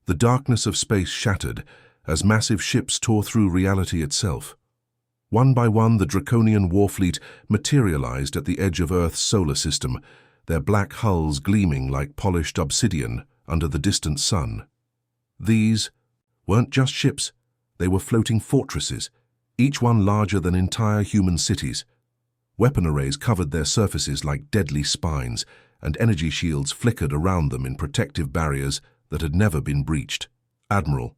The darkness of space shattered as massive ships tore through reality itself. One by one, the Draconian warfleet materialized at the edge of Earth's solar system, their black hulls gleaming like polished obsidian under the distant sun. These weren't just ships, they were floating fortresses, each one larger than entire human cities. Weapon arrays covered their surfaces like deadly spines, and energy shields flickered around them in protective barriers that had never been breached. Admiral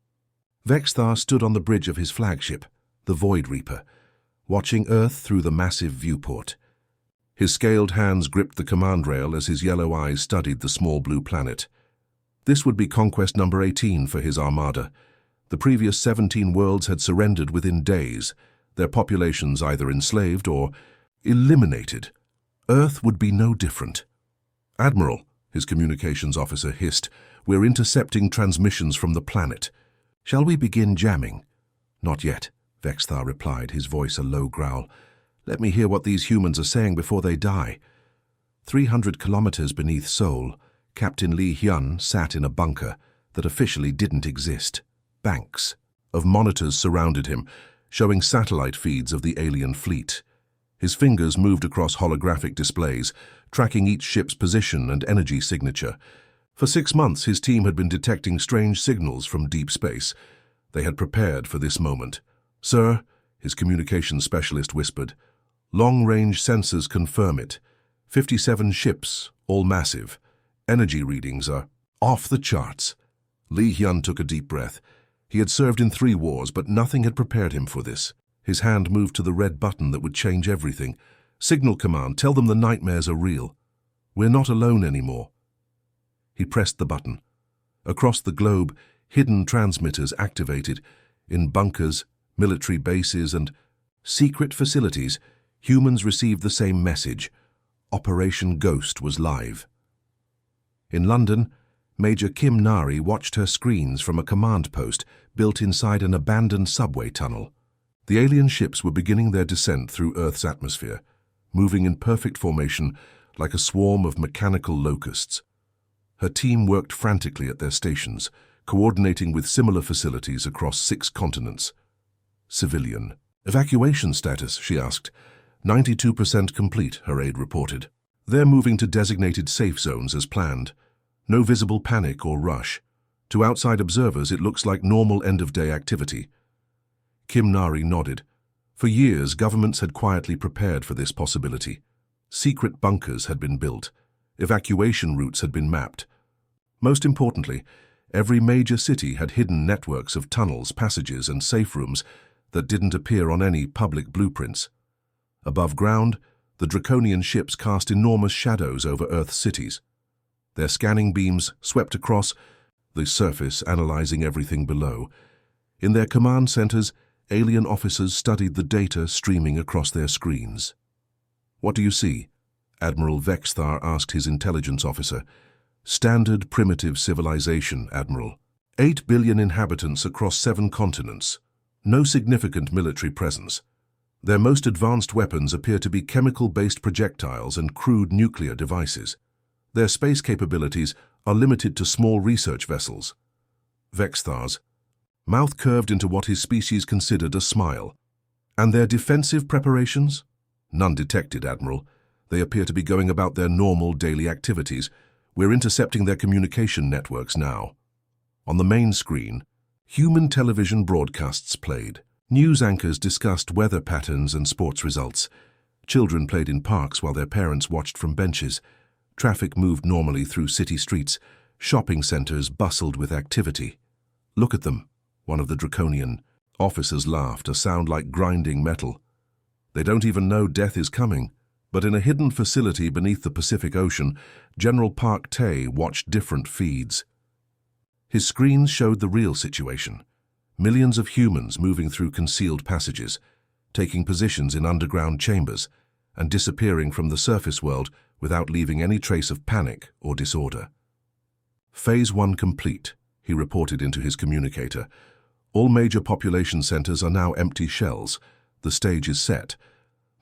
Vexthar stood on the bridge of his flagship, the Void Reaper, watching Earth through the massive viewport. His scaled hands gripped the command rail as his yellow eyes studied the small blue planet. This would be conquest number 18 for his armada. The previous 17 worlds had surrendered within days, their populations either enslaved or eliminated. Earth would be no different. "Admiral," his communications officer hissed, "we're intercepting transmissions from the planet. Shall we begin jamming?" "Not yet," Vexthar replied, his voice a low growl. "Let me hear what these humans are saying before they die." 300 kilometers beneath Seoul, Captain Lee Hyun sat in a bunker that officially didn't exist. Banks of monitors surrounded him, showing satellite feeds of the alien fleet. His fingers moved across holographic displays, tracking each ship's position and energy signature. For 6 months, his team had been detecting strange signals from deep space. They had prepared for this moment. "Sir," his communications specialist whispered, "long-range sensors confirm it. 57 ships, all massive. Energy readings are off the charts." Lee Hyun took a deep breath. He had served in 3 wars, but nothing had prepared him for this. His hand moved to the red button that would change everything. "Signal command, tell them the nightmares are real. We're not alone anymore." He pressed the button. Across the globe, hidden transmitters activated. In bunkers, military bases, and secret facilities, humans received the same message. Operation Ghost was live. In London, Major Kim Nari watched her screens from a command post built inside an abandoned subway tunnel. The alien ships were beginning their descent through Earth's atmosphere, moving in perfect formation like a swarm of mechanical locusts. Her team worked frantically at their stations, coordinating with similar facilities across 6 continents. "Civilian evacuation status?" she asked. 92% complete, her aide reported. "They're moving to designated safe zones as planned. No visible panic or rush. To outside observers, it looks like normal end-of-day activity." Kim Nari nodded. For years, governments had quietly prepared for this possibility. Secret bunkers had been built. Evacuation routes had been mapped. Most importantly, every major city had hidden networks of tunnels, passages, and safe rooms that didn't appear on any public blueprints. Above ground, the Draconian ships cast enormous shadows over Earth's cities. Their scanning beams swept across the surface, analyzing everything below. In their command centers, alien officers studied the data streaming across their screens. "What do you see?" Admiral Vexthar asked his intelligence officer. "Standard primitive civilization, Admiral. 8 billion inhabitants across 7 continents. No significant military presence. Their most advanced weapons appear to be chemical-based projectiles and crude nuclear devices. Their space capabilities are limited to small research vessels." Vexthar's mouth curved into what his species considered a smile. "And their defensive preparations?" "None detected, Admiral. They appear to be going about their normal daily activities. We're intercepting their communication networks now." On the main screen, human television broadcasts played. News anchors discussed weather patterns and sports results. Children played in parks while their parents watched from benches. Traffic moved normally through city streets. Shopping centers bustled with activity. "Look at them," one of the Draconian officers laughed, a sound like grinding metal. "They don't even know death is coming." But in a hidden facility beneath the Pacific Ocean, General Park Tae watched different feeds. His screens showed the real situation. Millions of humans moving through concealed passages, taking positions in underground chambers, and disappearing from the surface world without leaving any trace of panic or disorder. "Phase 1 complete," he reported into his communicator. "All major population centers are now empty shells. The stage is set."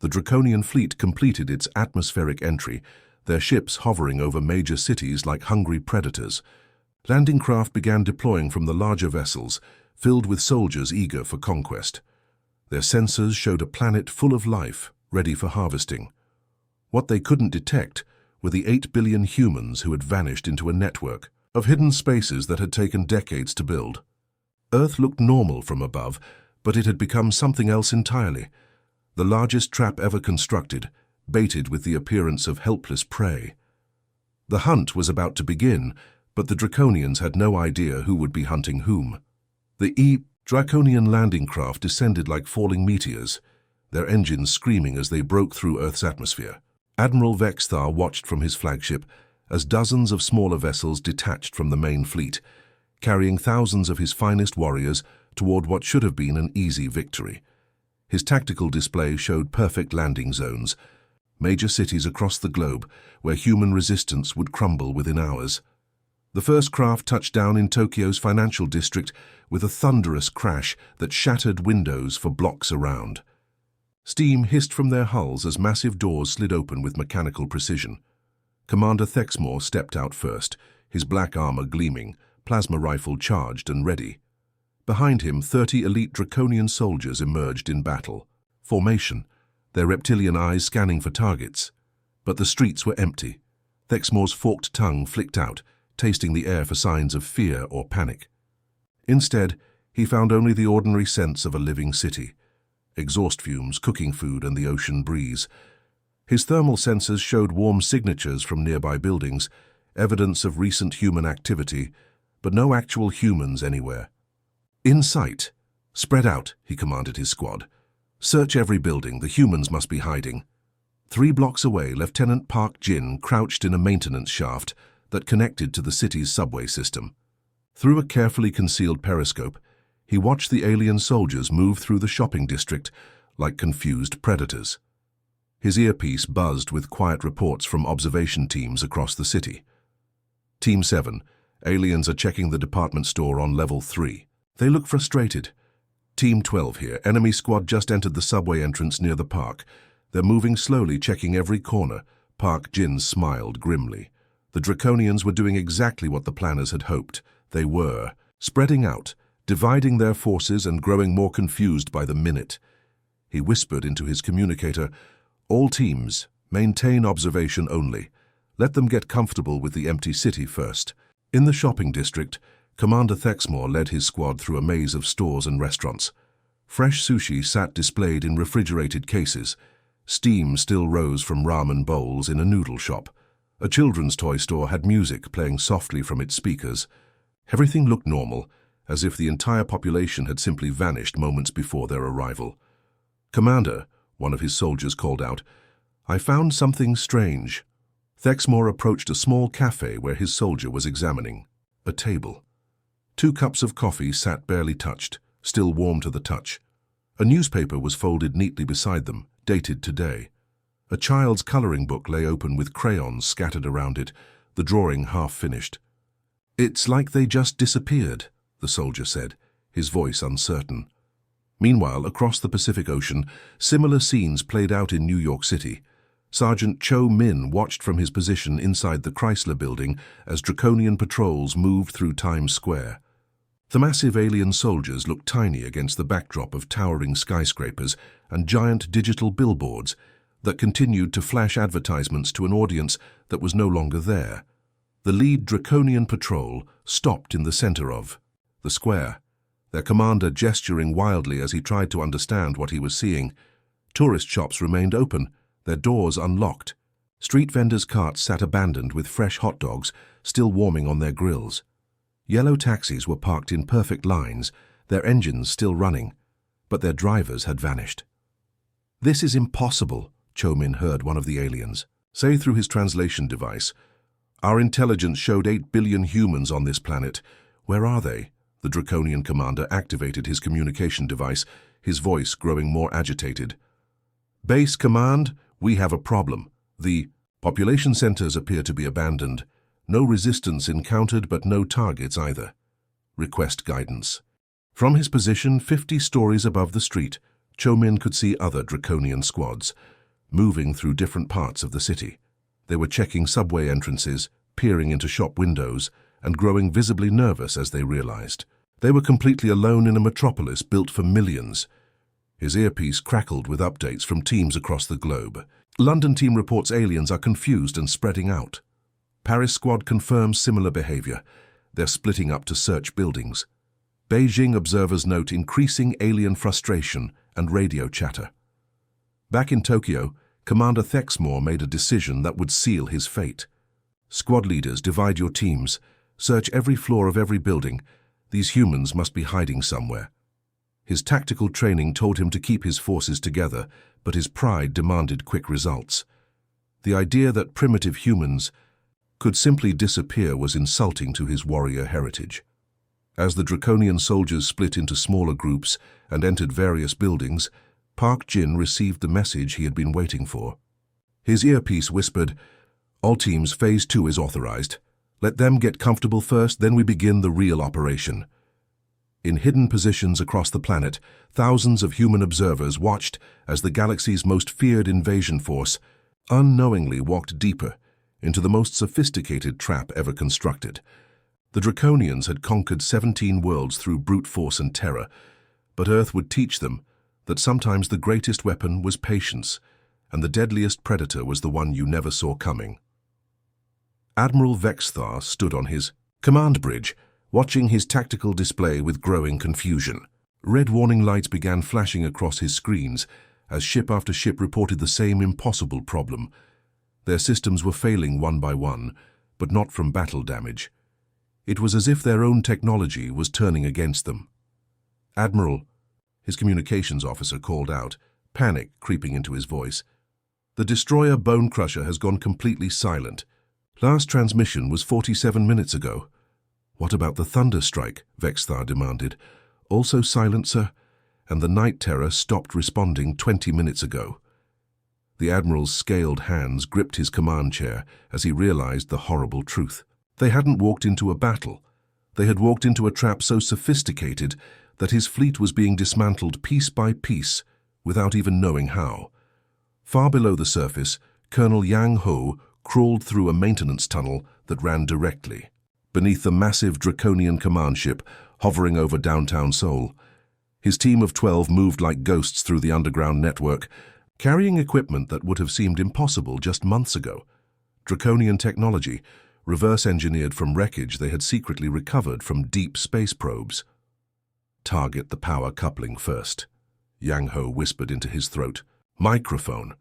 The Draconian fleet completed its atmospheric entry, their ships hovering over major cities like hungry predators. Landing craft began deploying from the larger vessels, filled with soldiers eager for conquest. Their sensors showed a planet full of life, ready for harvesting. What they couldn't detect were the 8 billion humans who had vanished into a network of hidden spaces that had taken decades to build. Earth looked normal from above, but it had become something else entirely. The largest trap ever constructed, baited with the appearance of helpless prey. The hunt was about to begin, but the Draconians had no idea who would be hunting whom. The Draconian landing craft descended like falling meteors, their engines screaming as they broke through Earth's atmosphere. Admiral Vexthar watched from his flagship as dozens of smaller vessels detached from the main fleet, carrying thousands of his finest warriors toward what should have been an easy victory. His tactical display showed perfect landing zones, major cities across the globe where human resistance would crumble within hours. The first craft touched down in Tokyo's financial district with a thunderous crash that shattered windows for blocks around. Steam hissed from their hulls as massive doors slid open with mechanical precision. Commander Thexmore stepped out first, his black armor gleaming, plasma rifle charged and ready. Behind him, 30 elite Draconian soldiers emerged in battle. Formation, their reptilian eyes scanning for targets. But the streets were empty. Thexmore's forked tongue flicked out, tasting the air for signs of fear or panic. Instead, he found only the ordinary sense of a living city. Exhaust fumes, cooking food, and the ocean breeze. His thermal sensors showed warm signatures from nearby buildings, evidence of recent human activity, but no actual humans anywhere. In sight. Spread out, he commanded his squad. Search every building, the humans must be hiding. 3 blocks away, Lieutenant Park Jin crouched in a maintenance shaft that connected to the city's subway system. Through a carefully concealed periscope, he watched the alien soldiers move through the shopping district like confused predators. His earpiece buzzed with quiet reports from observation teams across the city. Team 7, aliens are checking the department store on level 3. They look frustrated. Team 12 here, enemy squad just entered the subway entrance near the park. They're moving slowly, checking every corner. Park Jin smiled grimly. The Draconians were doing exactly what the planners had hoped. They were spreading out, dividing their forces and growing more confused by the minute. He whispered into his communicator, "All teams, maintain observation only. Let them get comfortable with the empty city first." In the shopping district, Commander Thexmore led his squad through a maze of stores and restaurants. Fresh sushi sat displayed in refrigerated cases. Steam still rose from ramen bowls in a noodle shop. A children's toy store had music playing softly from its speakers. Everything looked normal, as if the entire population had simply vanished moments before their arrival. "Commander," one of his soldiers called out, "I found something strange." Thexmore approached a small cafe where his soldier was examining. A table. 2 cups of coffee sat barely touched, still warm to the touch. A newspaper was folded neatly beside them, dated today. A child's coloring book lay open with crayons scattered around it, the drawing half finished. "It's like they just disappeared," the soldier said, his voice uncertain. Meanwhile, across the Pacific Ocean, similar scenes played out in New York City. Sergeant Cho Min watched from his position inside the Chrysler Building as Draconian patrols moved through Times Square. The massive alien soldiers looked tiny against the backdrop of towering skyscrapers and giant digital billboards that continued to flash advertisements to an audience that was no longer there. The lead Draconian patrol stopped in the center of the square, their commander gesturing wildly as he tried to understand what he was seeing. Tourist shops remained open, their doors unlocked. Street vendors' carts sat abandoned with fresh hot dogs still warming on their grills. Yellow taxis were parked in perfect lines, their engines still running, but their drivers had vanished. "This is impossible," Cho Min heard one of the aliens say through his translation device. "Our intelligence showed 8 billion humans on this planet. Where are they?" The Draconian commander activated his communication device, his voice growing more agitated. "Base command, we have a problem. The population centers appear to be abandoned. No resistance encountered, but no targets either. Request guidance." From his position 50 stories above the street, Cho Min could see other Draconian squads, moving through different parts of the city. They were checking subway entrances, peering into shop windows, and growing visibly nervous as they realized. They were completely alone in a metropolis built for millions. His earpiece crackled with updates from teams across the globe. London team reports aliens are confused and spreading out. Paris squad confirms similar behavior. They're splitting up to search buildings. Beijing observers note increasing alien frustration and radio chatter. Back in Tokyo, Commander Thexmore made a decision that would seal his fate. Squad leaders, divide your teams. Search every floor of every building. These humans must be hiding somewhere. His tactical training told him to keep his forces together, but his pride demanded quick results. The idea that primitive humans could simply disappear was insulting to his warrior heritage. As the Draconian soldiers split into smaller groups and entered various buildings, Park Jin received the message he had been waiting for. His earpiece whispered, "All teams, Phase 2 is authorized. Let them get comfortable first, then we begin the real operation." In hidden positions across the planet, thousands of human observers watched as the galaxy's most feared invasion force unknowingly walked deeper into the most sophisticated trap ever constructed. The Draconians had conquered 17 worlds through brute force and terror, but Earth would teach them that sometimes the greatest weapon was patience, and the deadliest predator was the one you never saw coming. Admiral Vexthar stood on his command bridge, watching his tactical display with growing confusion. Red warning lights began flashing across his screens as ship after ship reported the same impossible problem. Their systems were failing one by one, but not from battle damage. It was as if their own technology was turning against them. "Admiral," his communications officer called out, panic creeping into his voice. "The destroyer Bone Crusher has gone completely silent. Last transmission was 47 minutes ago." "What about the Thunder Strike?" Vexthar demanded. "Also silent, sir, and the Night Terror stopped responding 20 minutes ago." The Admiral's scaled hands gripped his command chair as he realized the horrible truth. They hadn't walked into a battle. They had walked into a trap so sophisticated that his fleet was being dismantled piece by piece without even knowing how. Far below the surface, Colonel Yang Ho crawled through a maintenance tunnel that ran directly beneath the massive Draconian command ship hovering over downtown Seoul. His team of 12 moved like ghosts through the underground network, carrying equipment that would have seemed impossible just months ago. Draconian technology, reverse-engineered from wreckage they had secretly recovered from deep space probes. "Target the power coupling first," Yang Ho whispered into his throat. "Microphone.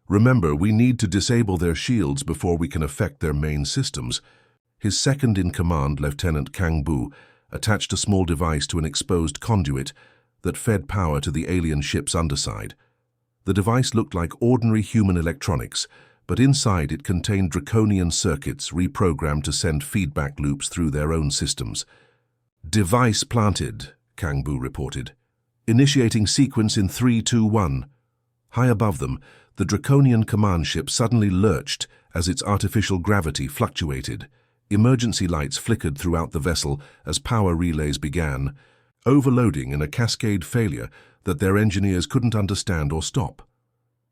Remember, we need to disable their shields before we can affect their main systems." His second-in-command, Lieutenant Kang Bu, attached a small device to an exposed conduit that fed power to the alien ship's underside. The device looked like ordinary human electronics, but inside it contained Draconian circuits reprogrammed to send feedback loops through their own systems. "Device planted," Kang Bu reported. "Initiating sequence in 3, 2, 1. High above them, the Draconian command ship suddenly lurched as its artificial gravity fluctuated. Emergency lights flickered throughout the vessel as power relays began, overloading in a cascade failure that their engineers couldn't understand or stop.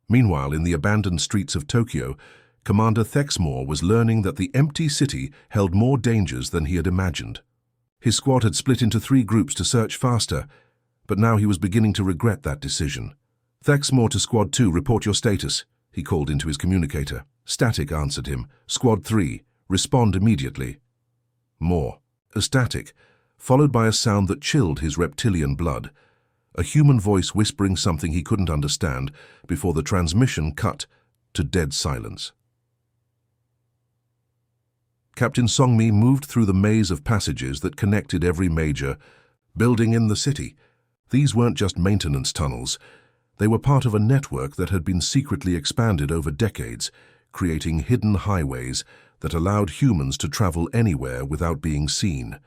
Meanwhile, in the abandoned streets of Tokyo, Commander Thexmore was learning that the empty city held more dangers than he had imagined. His squad had split into 3 groups to search faster, but now he was beginning to regret that decision. "Thexmore to Squad 2, report your status," he called into his communicator. Static answered him. "Squad 3, respond immediately." More. A static, followed by a sound that chilled his reptilian blood. A human voice whispering something he couldn't understand before the transmission cut to dead silence. Captain Songmi moved through the maze of passages that connected every major building in the city. These weren't just maintenance tunnels. They were part of a network that had been secretly expanded over decades, creating hidden highways that allowed humans to travel anywhere without being seen.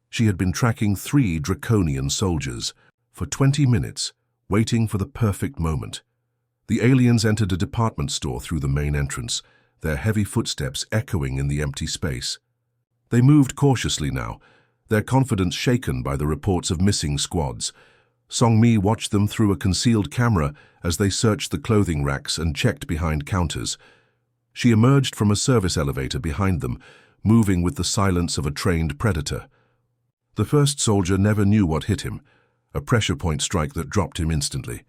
She had been tracking 3 Draconian soldiers for 20 minutes, waiting for the perfect moment. The aliens entered a department store through the main entrance, their heavy footsteps echoing in the empty space. They moved cautiously now, their confidence shaken by the reports of missing squads. Songmi watched them through a concealed camera as they searched the clothing racks and checked behind counters. She emerged from a service elevator behind them, moving with the silence of a trained predator. The first soldier never knew what hit him, a pressure point strike that dropped him instantly.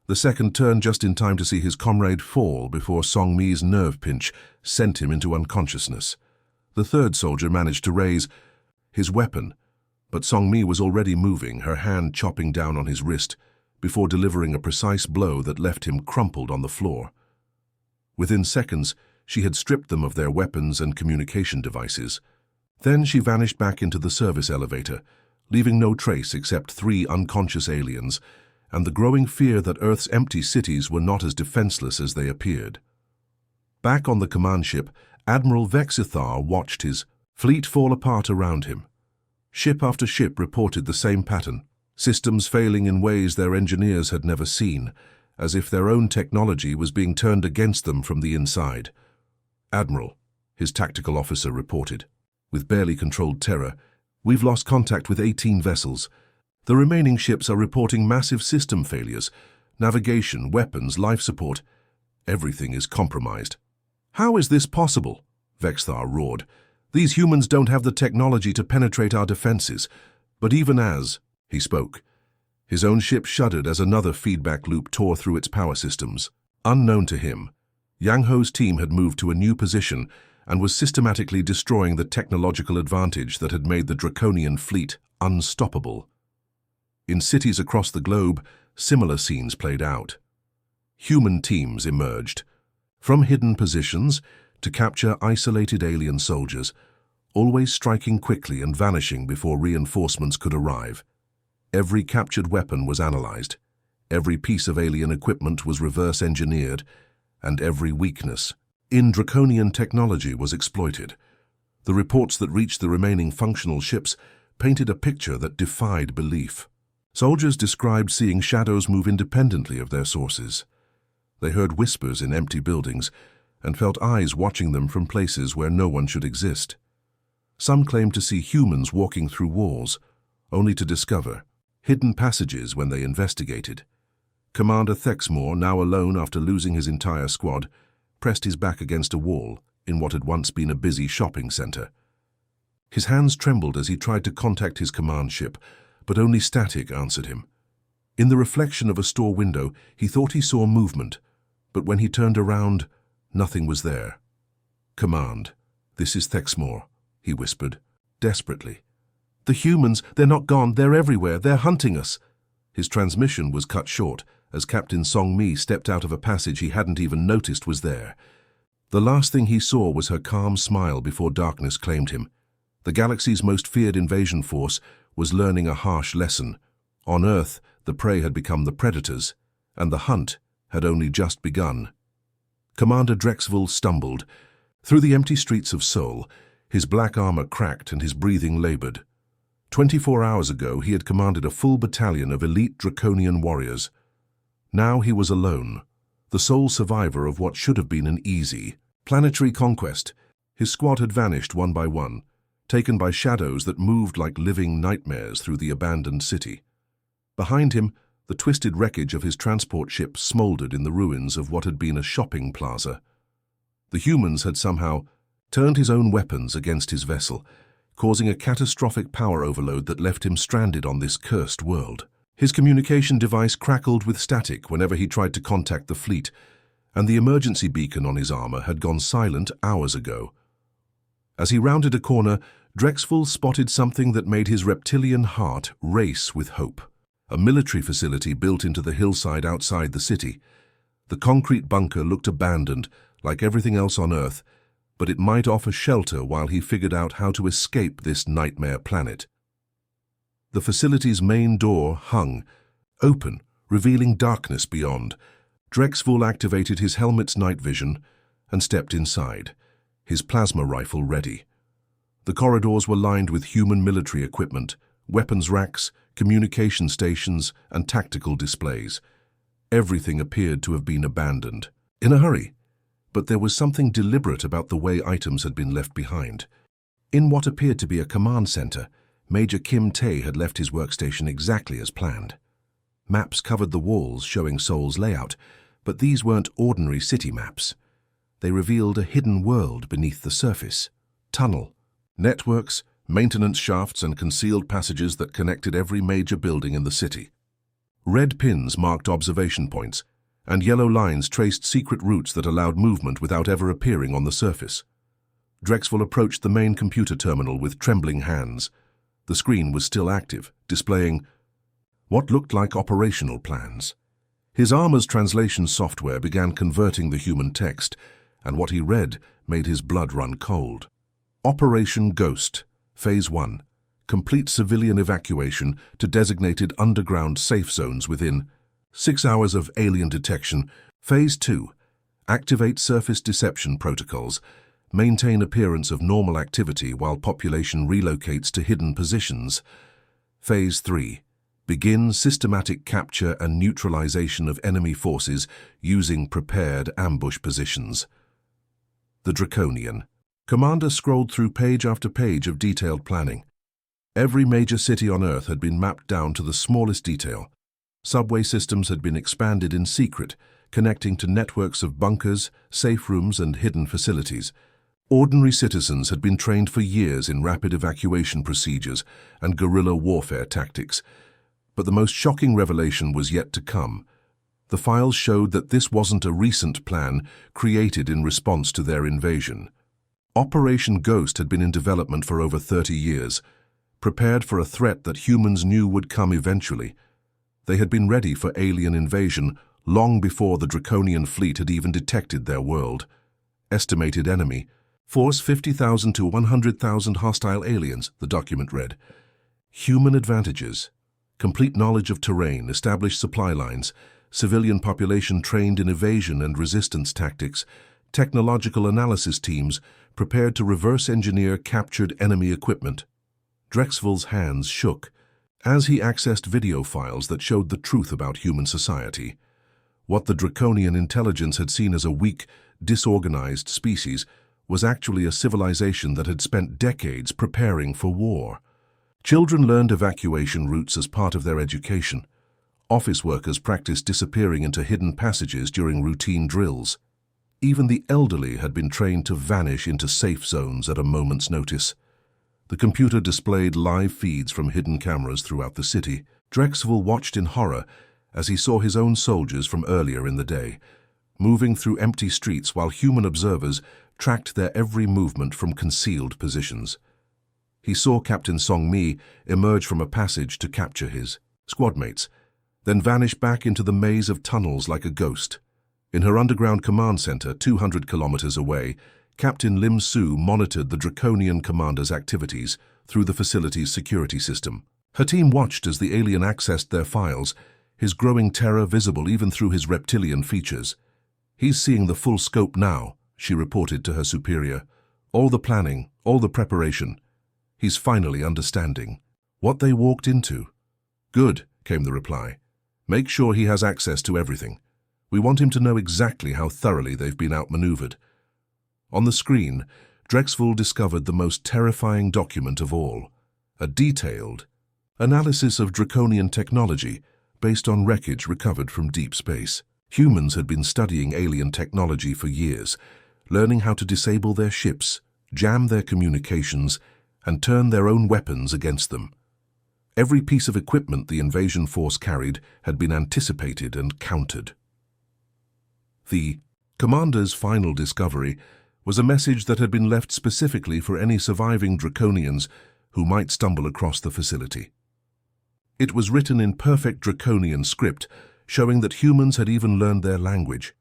The second turned just in time to see his comrade fall before Song Mi's nerve pinch sent him into unconsciousness. The third soldier managed to raise his weapon, but Song Mi was already moving, her hand chopping down on his wrist, before delivering a precise blow that left him crumpled on the floor. Within seconds, she had stripped them of their weapons and communication devices. Then she vanished back into the service elevator, leaving no trace except 3 unconscious aliens, and the growing fear that Earth's empty cities were not as defenseless as they appeared. Back on the command ship, Admiral Vexithar watched his fleet fall apart around him. Ship after ship reported the same pattern, systems failing in ways their engineers had never seen, as if their own technology was being turned against them from the inside. "Admiral," his tactical officer reported, with barely controlled terror, "we've lost contact with 18 vessels. The remaining ships are reporting massive system failures, navigation, weapons, life support. Everything is compromised." "How is this possible?" Vexthar roared. "These humans don't have the technology to penetrate our defenses." But even as he spoke, his own ship shuddered as another feedback loop tore through its power systems. Unknown to him, Yang Ho's team had moved to a new position and was systematically destroying the technological advantage that had made the Draconian fleet unstoppable. In cities across the globe, similar scenes played out. Human teams emerged, from hidden positions to capture isolated alien soldiers, always striking quickly and vanishing before reinforcements could arrive. Every captured weapon was analyzed, every piece of alien equipment was reverse-engineered, and every weakness in Draconian technology was exploited. The reports that reached the remaining functional ships painted a picture that defied belief. Soldiers described seeing shadows move independently of their sources. They heard whispers in empty buildings and felt eyes watching them from places where no one should exist. Some claimed to see humans walking through walls, only to discover hidden passages when they investigated. Commander Thexmore, now alone after losing his entire squad, pressed his back against a wall in what had once been a busy shopping center. His hands trembled as he tried to contact his command ship, but only static answered him. In the reflection of a store window, he thought he saw movement, but when he turned around, nothing was there. "Command, this is Thexmore," he whispered, desperately. "The humans, they're not gone, they're everywhere, they're hunting us." His transmission was cut short as Captain Song Mi stepped out of a passage he hadn't even noticed was there. The last thing he saw was her calm smile before darkness claimed him. The galaxy's most feared invasion force was learning a harsh lesson. On Earth, the prey had become the predators, and the hunt had only just begun. Commander Drexville stumbled. Through the empty streets of Seoul, his black armor cracked and his breathing labored. 24 hours ago, he had commanded a full battalion of elite Draconian warriors. Now he was alone, the sole survivor of what should have been an easy planetary conquest. His squad had vanished one by one, taken by shadows that moved like living nightmares through the abandoned city. Behind him, the twisted wreckage of his transport ship smoldered in the ruins of what had been a shopping plaza. The humans had somehow turned his own weapons against his vessel, causing a catastrophic power overload that left him stranded on this cursed world. His communication device crackled with static whenever he tried to contact the fleet, and the emergency beacon on his armor had gone silent hours ago. As he rounded a corner, Drexville spotted something that made his reptilian heart race with hope. A military facility built into the hillside outside the city. The concrete bunker looked abandoned, like everything else on Earth, but it might offer shelter while he figured out how to escape this nightmare planet. The facility's main door hung, open, revealing darkness beyond. Drexville activated his helmet's night vision and stepped inside, his plasma rifle ready. The corridors were lined with human military equipment, weapons racks, communication stations, and tactical displays. Everything appeared to have been abandoned. In a hurry, but there was something deliberate about the way items had been left behind. In what appeared to be a command center, Major Kim Tae had left his workstation exactly as planned. Maps covered the walls showing Seoul's layout, but these weren't ordinary city maps. They revealed a hidden world beneath the surface. Tunnel, networks, maintenance shafts, and concealed passages that connected every major building in the city. Red pins marked observation points, and yellow lines traced secret routes that allowed movement without ever appearing on the surface. Drexel approached the main computer terminal with trembling hands. The screen was still active, displaying what looked like operational plans. His armor's translation software began converting the human text, and what he read made his blood run cold. Operation Ghost, Phase 1. Complete civilian evacuation to designated underground safe zones within 6 hours of alien detection. Phase 2. Activate surface deception protocols. Maintain appearance of normal activity while population relocates to hidden positions. Phase 3. Begin systematic capture and neutralization of enemy forces using prepared ambush positions. The Draconian. Commander scrolled through page after page of detailed planning. Every major city on Earth had been mapped down to the smallest detail. Subway systems had been expanded in secret, connecting to networks of bunkers, safe rooms, and hidden facilities. Ordinary citizens had been trained for years in rapid evacuation procedures and guerrilla warfare tactics. But the most shocking revelation was yet to come. The files showed that this wasn't a recent plan created in response to their invasion. Operation Ghost had been in development for over 30 years, prepared for a threat that humans knew would come eventually. They had been ready for alien invasion long before the Draconian fleet had even detected their world. Estimated enemy: force 50,000 to 100,000 hostile aliens, the document read. Human advantages: complete knowledge of terrain, established supply lines, civilian population trained in evasion and resistance tactics, technological analysis teams prepared to reverse engineer captured enemy equipment. Drexel's hands shook as he accessed video files that showed the truth about human society. What the Draconian intelligence had seen as a weak, disorganized species was actually a civilization that had spent decades preparing for war. Children learned evacuation routes as part of their education. Office workers practiced disappearing into hidden passages during routine drills. Even the elderly had been trained to vanish into safe zones at a moment's notice. The computer displayed live feeds from hidden cameras throughout the city. Drexel watched in horror as he saw his own soldiers from earlier in the day, moving through empty streets while human observers tracked their every movement from concealed positions. He saw Captain Song-Mi emerge from a passage to capture his squadmates, then vanish back into the maze of tunnels like a ghost. In her underground command center 200 kilometers away, Captain Lim Su monitored the Draconian commander's activities through the facility's security system. Her team watched as the alien accessed their files, his growing terror visible even through his reptilian features. "He's seeing the full scope now," she reported to her superior. "All the planning, all the preparation. He's finally understanding." "What they walked into?" "Good," came the reply. "Make sure he has access to everything. We want him to know exactly how thoroughly they've been outmaneuvered." On the screen, Drexel discovered the most terrifying document of all, a detailed analysis of Draconian technology based on wreckage recovered from deep space. Humans had been studying alien technology for years, learning how to disable their ships, jam their communications, and turn their own weapons against them. Every piece of equipment the invasion force carried had been anticipated and countered. The commander's final discovery was a message that had been left specifically for any surviving Draconians who might stumble across the facility. It was written in perfect Draconian script, showing that humans had even learned their language.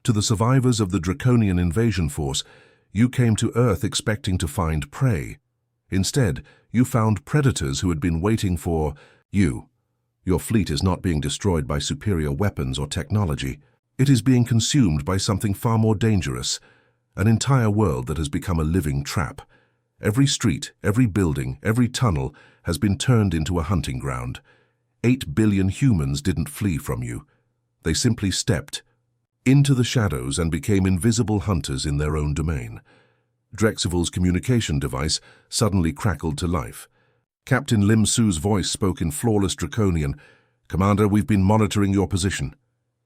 To the survivors of the Draconian invasion force, you came to Earth expecting to find prey. Instead, you found predators who had been waiting for you. Your fleet is not being destroyed by superior weapons or technology. It is being consumed by something far more dangerous, an entire world that has become a living trap. Every street, every building, every tunnel has been turned into a hunting ground. 8 billion humans didn't flee from you. They simply stepped into the shadows and became invisible hunters in their own domain. Drexel's communication device suddenly crackled to life. Captain Lim Su's voice spoke in flawless Draconian. "Commander, we've been monitoring your position.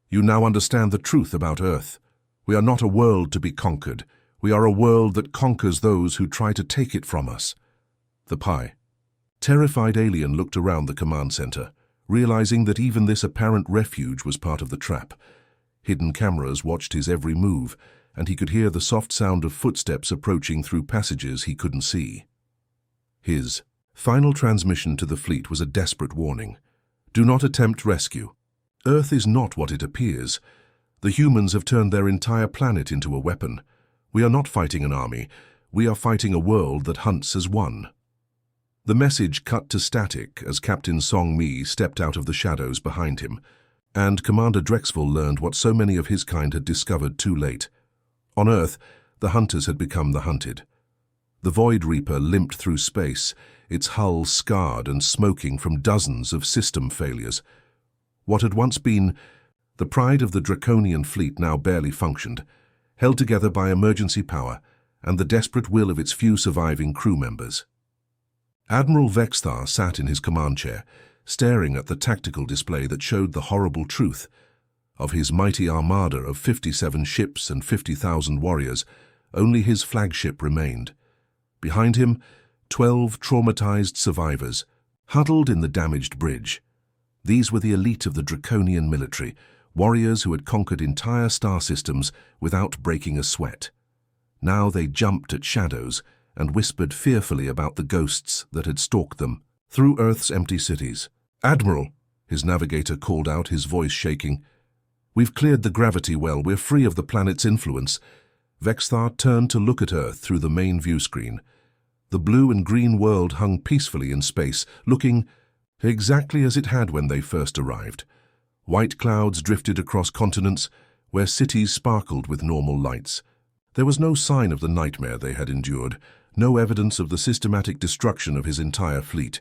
You now understand the truth about Earth. We are not a world to be conquered. We are a world that conquers those who try to take it from us. The Pi. Terrified alien looked around the command center, realizing that even this apparent refuge was part of the trap. Hidden cameras watched his every move, and he could hear the soft sound of footsteps approaching through passages he couldn't see. His final transmission to the fleet was a desperate warning. Do not attempt rescue. Earth is not what it appears. The humans have turned their entire planet into a weapon. We are not fighting an army. We are fighting a world that hunts as one. The message cut to static as Captain Song Mi stepped out of the shadows behind him, and Commander Drexel learned what so many of his kind had discovered too late. On Earth, the hunters had become the hunted. The Void Reaper limped through space, its hull scarred and smoking from dozens of system failures. What had once been the pride of the Draconian fleet now barely functioned, held together by emergency power and the desperate will of its few surviving crew members. Admiral Vexthar sat in his command chair, staring at the tactical display that showed the horrible truth. Of his mighty armada of 57 ships and 50,000 warriors, only his flagship remained. Behind him, 12 traumatized survivors, huddled in the damaged bridge. These were the elite of the Draconian military, warriors who had conquered entire star systems without breaking a sweat. Now they jumped at shadows and whispered fearfully about the ghosts that had stalked them through Earth's empty cities. "Admiral," his navigator called out, his voice shaking. "We've cleared the gravity well. We're free of the planet's influence." Vexthar turned to look at Earth through the main view screen. The blue and green world hung peacefully in space, looking exactly as it had when they first arrived. White clouds drifted across continents, where cities sparkled with normal lights. There was no sign of the nightmare they had endured, no evidence of the systematic destruction of his entire fleet.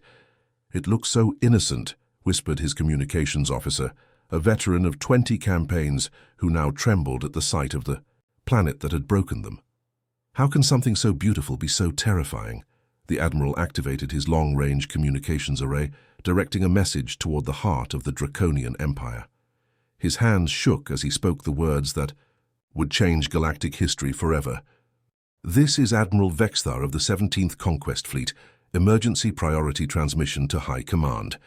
"It looks so innocent," whispered his communications officer, a veteran of 20 campaigns who now trembled at the sight of the planet that had broken them. "How can something so beautiful be so terrifying?" The Admiral activated his long-range communications array, directing a message toward the heart of the Draconian Empire. His hands shook as he spoke the words that would change galactic history forever. "This is Admiral Vexthar of the 17th Conquest Fleet. Emergency priority transmission to High Command.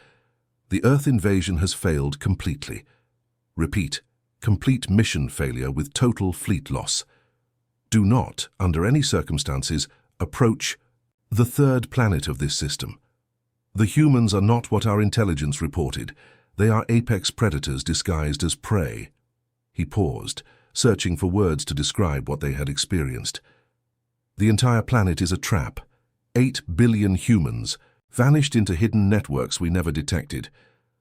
The Earth invasion has failed completely. Repeat, complete mission failure with total fleet loss. Do not, under any circumstances, approach the third planet of this system. The humans are not what our intelligence reported. They are apex predators disguised as prey." He paused, searching for words to describe what they had experienced. "The entire planet is a trap. 8 billion humans vanished into hidden networks we never detected,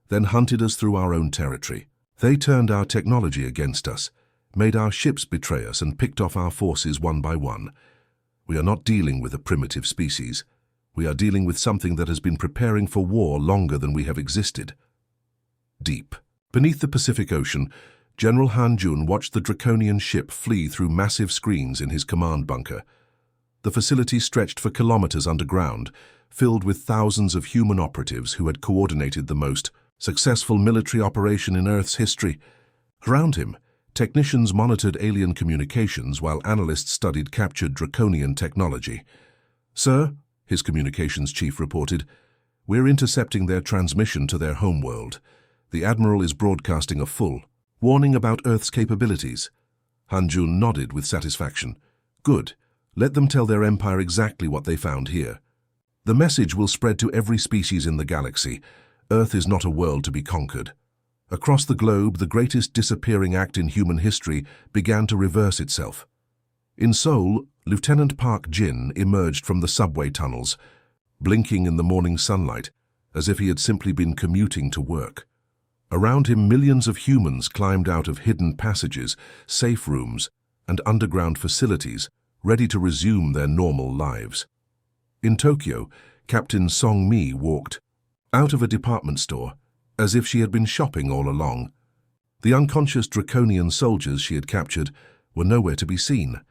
then hunted us through our own territory. They turned our technology against us, made our ships betray us, and picked off our forces one by one. We are not dealing with a primitive species. We are dealing with something that has been preparing for war longer than we have existed." Deep beneath the Pacific Ocean, General Han Jun watched the Draconian ship flee through massive screens in his command bunker. The facility stretched for kilometers underground, filled with thousands of human operatives who had coordinated the most successful military operation in Earth's history. Around him, technicians monitored alien communications while analysts studied captured Draconian technology. "Sir," his communications chief reported, "we're intercepting their transmission to their homeworld. The Admiral is broadcasting a full warning about Earth's capabilities." Han Jun nodded with satisfaction. "Good. Let them tell their empire exactly what they found here. The message will spread to every species in the galaxy. Earth is not a world to be conquered." Across the globe, the greatest disappearing act in human history began to reverse itself. In Seoul, Lieutenant Park Jin emerged from the subway tunnels, blinking in the morning sunlight, as if he had simply been commuting to work. Around him, millions of humans climbed out of hidden passages, safe rooms, and underground facilities, ready to resume their normal lives. In Tokyo, Captain Song Mi walked out of a department store, as if she had been shopping all along. The unconscious Draconian soldiers she had captured were nowhere to be seen.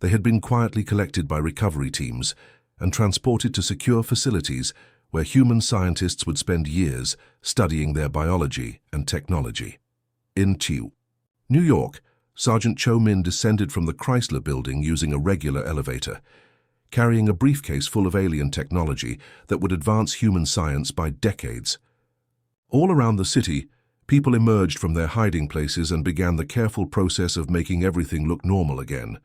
They had been quietly collected by recovery teams and transported to secure facilities where human scientists would spend years studying their biology and technology. In New York, Sergeant Cho Min descended from the Chrysler building using a regular elevator, carrying a briefcase full of alien technology that would advance human science by decades. All around the city, people emerged from their hiding places and began the careful process of making everything look normal again.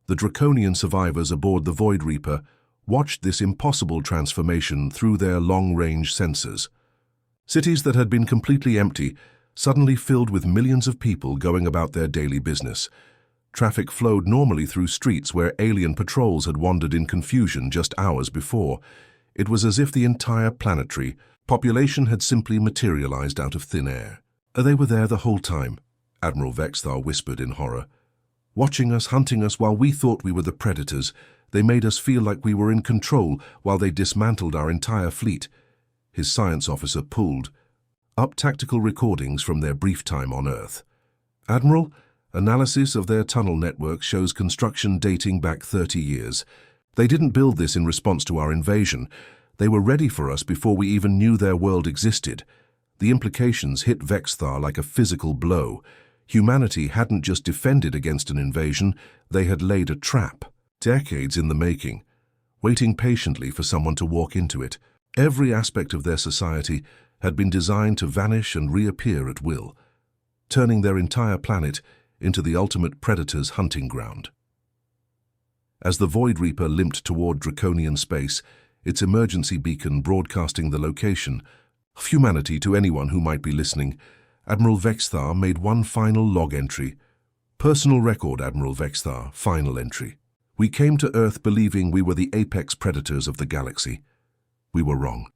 The Draconian survivors aboard the Void Reaper watched this impossible transformation through their long-range sensors. Cities that had been completely empty suddenly filled with millions of people going about their daily business. Traffic flowed normally through streets where alien patrols had wandered in confusion just hours before. It was as if the entire planetary population had simply materialized out of thin air. They were there the whole time, Admiral Vexthar whispered in horror. Watching us, hunting us while we thought we were the predators. They made us feel like we were in control while they dismantled our entire fleet. His science officer pulled up tactical recordings from their brief time on Earth. Admiral, analysis of their tunnel network shows construction dating back 30 years. They didn't build this in response to our invasion. They were ready for us before we even knew their world existed. The implications hit Vexthar like a physical blow. Humanity hadn't just defended against an invasion, they had laid a trap, decades in the making, waiting patiently for someone to walk into it. Every aspect of their society had been designed to vanish and reappear at will, turning their entire planet into the ultimate predator's hunting ground. As the Void Reaper limped toward Draconian space, its emergency beacon broadcasting the location of humanity to anyone who might be listening, Admiral Vexthar made one final log entry. Personal record, Admiral Vexthar, final entry. We came to Earth believing we were the apex predators of the galaxy. We were wrong.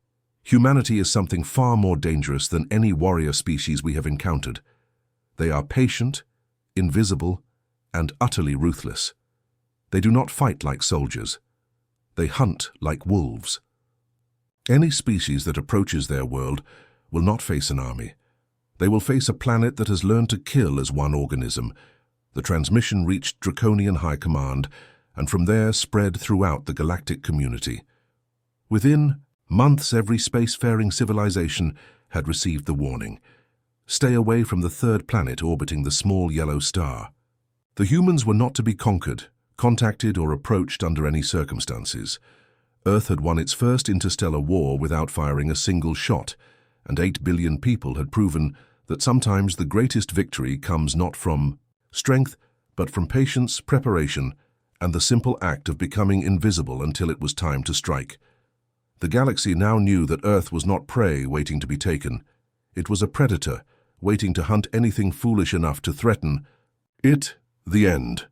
Humanity is something far more dangerous than any warrior species we have encountered. They are patient, invisible, and utterly ruthless. They do not fight like soldiers. They hunt like wolves. Any species that approaches their world will not face an army. They will face a planet that has learned to kill as one organism. The transmission reached Draconian High Command, and from there spread throughout the galactic community. Within months, every spacefaring civilization had received the warning. Stay away from the third planet orbiting the small yellow star. The humans were not to be conquered, contacted, or approached under any circumstances. Earth had won its first interstellar war without firing a single shot, and 8 billion people had proven that sometimes the greatest victory comes not from strength, but from patience, preparation, and the simple act of becoming invisible until it was time to strike. The galaxy now knew that Earth was not prey waiting to be taken. It was a predator, waiting to hunt anything foolish enough to threaten it. The end.